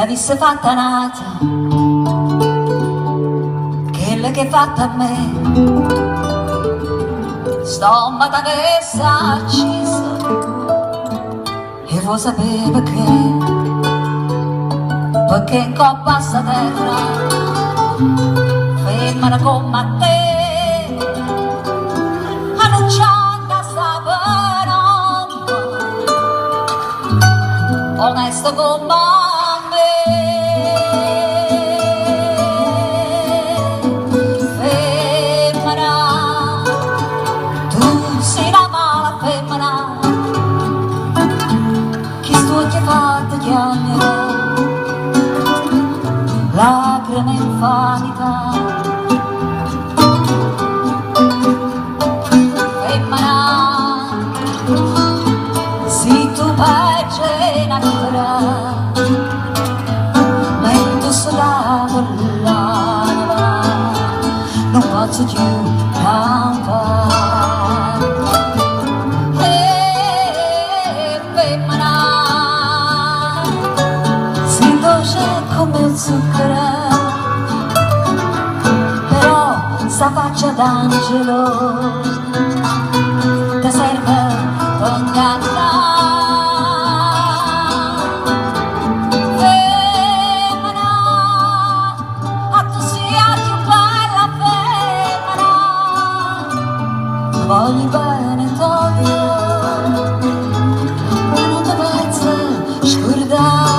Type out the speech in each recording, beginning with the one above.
avesse fatta nata quella che è fatta a me, stomaca che sa accesa e vuoi sapere perché in coppa a sta terra femmina come te annunciata sta penomba onesto come lacrime infanità, femmina, se tu pace natura, mentre soldato l'anima, non posso più campare. Femmina, si dolce come il zucchero, sta faccia d'angelo ti serve per ingannare. Femmina, a tu sia più bella femmina, voglio bene toglio ma non ti posso scordare,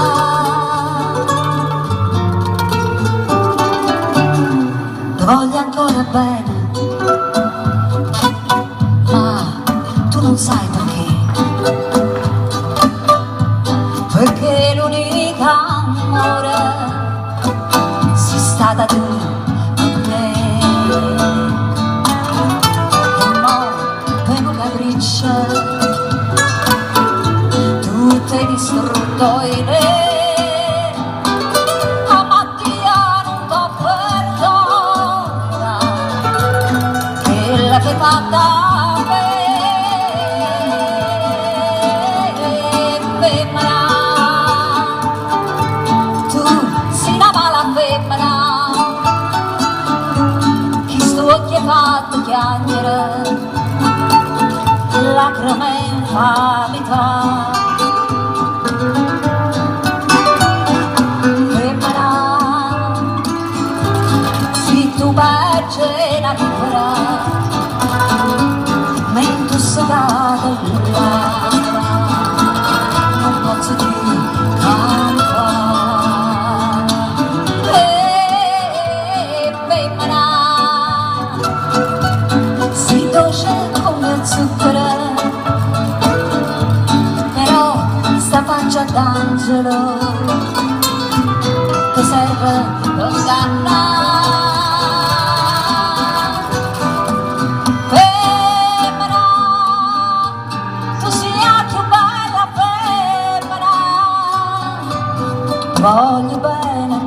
ti voglio ancora bene, ma tu non sai perché l'unica amore sei stata tu per me, e mo vengo capriccia, tu ti hai distrutto in me. Che fatta a me, femmina, tu sei una mala femmina, chi sto occhio è fatto piangere, lacrime infamità. Femmina, se tu baci natura, mentre soldato l'anima, non posso più campare. Femmina, si dolce come il zucchero, però sta faccia d'angelo ti serve per ingannare. Voglio bene